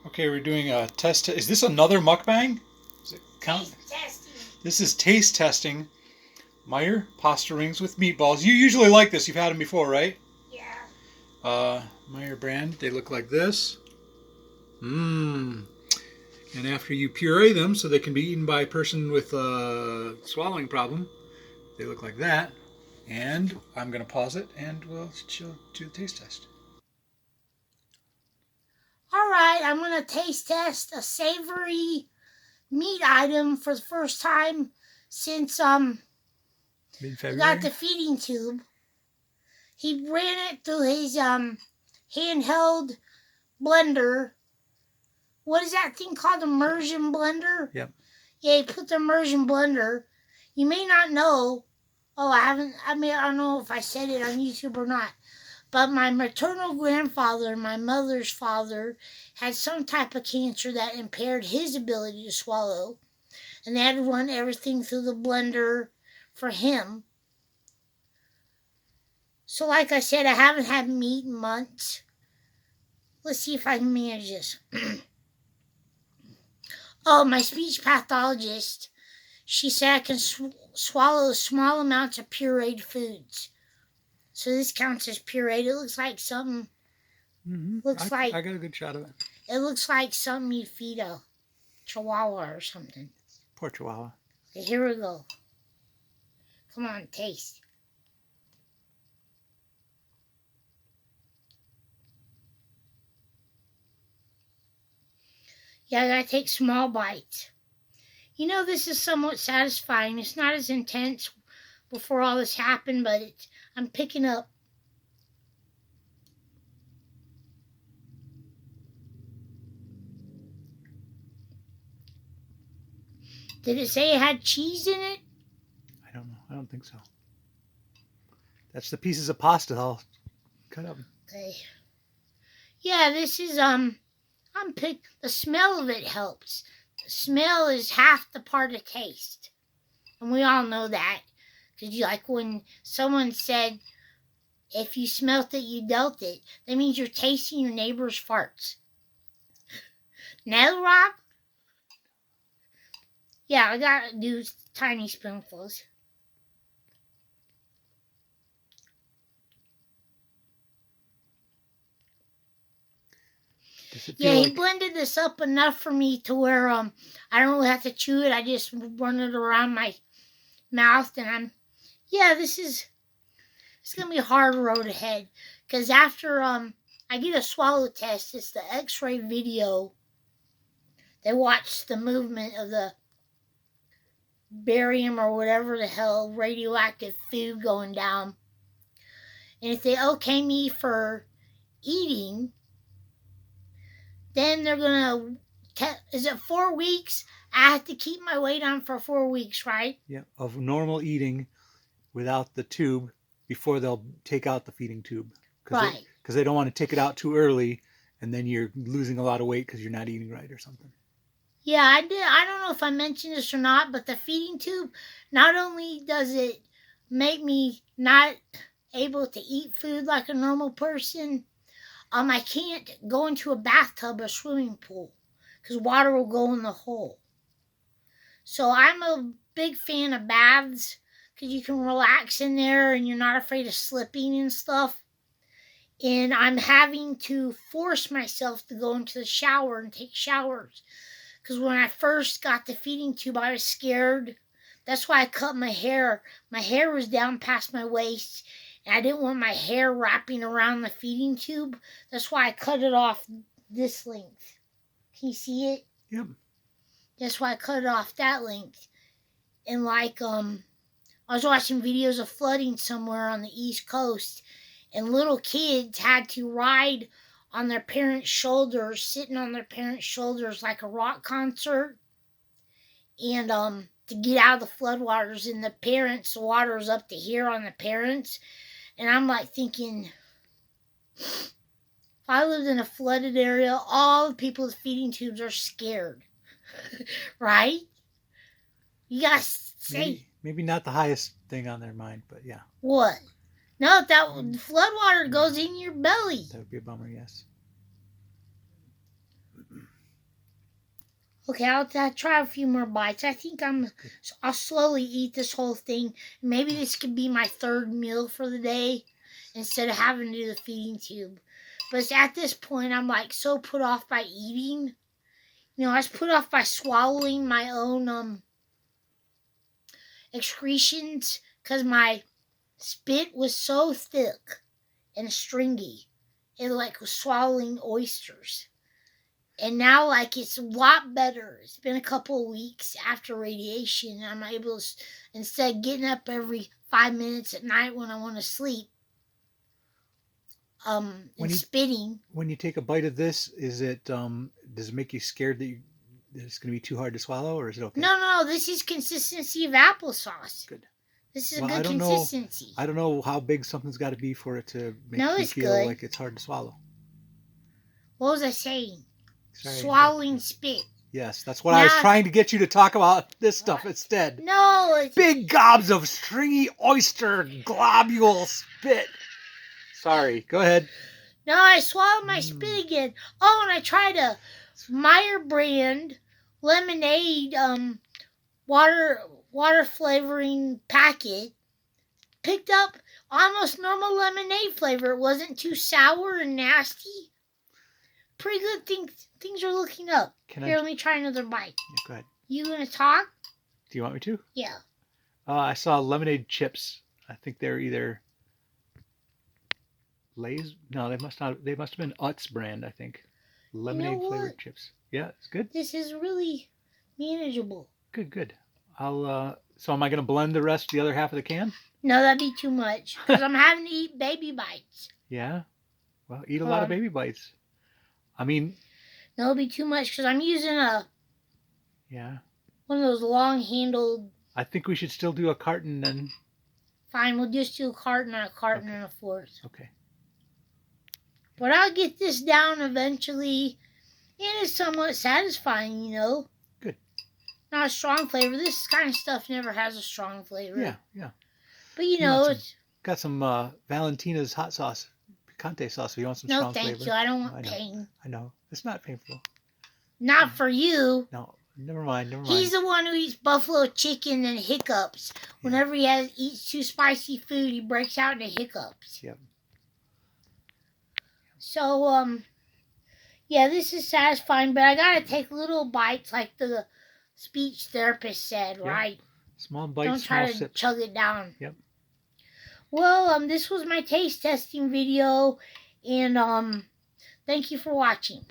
Okay, we're doing a test. Is this another mukbang? Does it count? Taste testing. This is taste testing. Meyer pasta rings with meatballs. You usually like this. You've had them before, right? Yeah. Meyer brand. They look like this. Mmm. And after you puree them so they can be eaten by a person with a swallowing problem, they look like that. And I'm going to pause it and we'll do the taste test. All right, I'm going to taste test a savory meat item for the first time since I got the feeding tube. He ran it through his handheld blender. What is that thing called? Immersion blender? Yep. Yeah, he put the immersion blender. You may not know. Oh, I don't know if I said it on YouTube or not. But my maternal grandfather, my mother's father, had some type of cancer that impaired his ability to swallow. And they had to run everything through the blender for him. So like I said, I haven't had meat in months. Let's see if I can manage this. Oh, my speech pathologist, she said I can swallow small amounts of pureed foods. So this counts as pureed. It looks like something. I got a good shot of it. It looks like something you feed a chihuahua or something. Poor chihuahua. Okay, here we go. Come on, taste. Yeah, I gotta take small bites. You know, this is somewhat satisfying. It's not as intense before all this happened, but I'm picking up. Did it say it had cheese in it? I don't know. I don't think so. That's the pieces of pasta I'll cut up. Okay. Yeah, this is the smell of it helps. The smell is half the part of taste. And we all know that. Because like when someone said, if you smelt it, you dealt it. That means you're tasting your neighbor's farts. No, Rob? Yeah, I gotta do tiny spoonfuls. Yeah, he blended this up enough for me to where I don't really have to chew it. I just run it around my mouth, and it's gonna be a hard road ahead. Cause after I get a swallow test, it's the X-ray video. They watch the movement of the barium or whatever the hell radioactive food going down, and if they okay me for eating, then they're gonna. Is it 4 weeks? I have to keep my weight on for 4 weeks, right? Yeah, of normal eating without the tube before they'll take out the feeding tube. Right. Because they don't want to take it out too early, and then you're losing a lot of weight because you're not eating right or something. Yeah, I did. I don't know if I mentioned this or not, but the feeding tube, not only does it make me not able to eat food like a normal person, I can't go into a bathtub or swimming pool because water will go in the hole. So I'm a big fan of baths because you can relax in there and you're not afraid of slipping and stuff. And I'm having to force myself to go into the shower and take showers. Because when I first got the feeding tube, I was scared. That's why I cut my hair. My hair was down past my waist, and I didn't want my hair wrapping around the feeding tube. That's why I cut it off this length. Can you see it? Yep. That's why I cut it off that length. And I was watching videos of flooding somewhere on the East Coast, and little kids had to ride on their parents' shoulders, sitting on their parents' shoulders like a rock concert, and to get out of the floodwaters. And the water was up to here on the parents, and I'm like thinking, if I lived in a flooded area, all the people with feeding tubes are scared, right? You gotta say maybe not the highest thing on their mind, but yeah. What? No, if that floodwater goes in your belly. That would be a bummer, yes. Okay, I'll try a few more bites. I think I'll slowly eat this whole thing. Maybe this could be my third meal for the day instead of having to do the feeding tube. But at this point, I'm like so put off by eating. I was put off by swallowing my own excretions because my spit was so thick and stringy. It like was swallowing oysters. And now, like, it's a lot better. It's been a couple of weeks after radiation, and I'm able to, instead of getting up every 5 minutes at night when I want to sleep, and spitting. When you take a bite of this, does it make you scared that it's going to be too hard to swallow, or is it okay? No. This is consistency of applesauce. Good. This is a good consistency. I don't know how big something's got to be for it to make you feel like it's hard to swallow. What was I saying? Sorry, swallowing spit. Yes, that's what I was trying to get you to talk about this stuff instead. No. Big gobs of stringy oyster globule spit. Sorry, go ahead. No, I swallowed my spit again. Oh, and I tried a Meyer brand lemonade water flavoring packet. Picked up almost normal lemonade flavor. It wasn't too sour and nasty. Pretty good things are looking up. Let me try another bite. Yeah, go ahead. You gonna talk? Do you want me to? Yeah. I saw lemonade chips. I think they're either Lay's. No, they must not. They must have been Utz brand. I think lemonade flavored chips. Yeah, it's good. This is really manageable. Good. So am I gonna blend the other half of the can? No, that'd be too much because I'm having to eat baby bites. Yeah. Well, eat a lot of baby bites. I mean, no, it'll be too much because I'm using one of those long-handled. I think we should still do a carton then. Fine, we'll just do a carton and a fourth. Okay. But I'll get this down eventually, and it's somewhat satisfying, Good. Not a strong flavor. This kind of stuff never has a strong flavor. Yeah. But it's got some Valentina's hot sauce. Picante sauce if you want some strong flavor. No, thank you. I don't want pain. I know. It's not painful. Not for you. No, never mind. He's the one who eats buffalo chicken and hiccups. Whenever he eats too spicy food, he breaks out into hiccups. Yep. So, this is satisfying, but I gotta take little bites like the speech therapist said, right? Small bites, don't try to chug it down. Yep. Well, this was my taste testing video, and thank you for watching.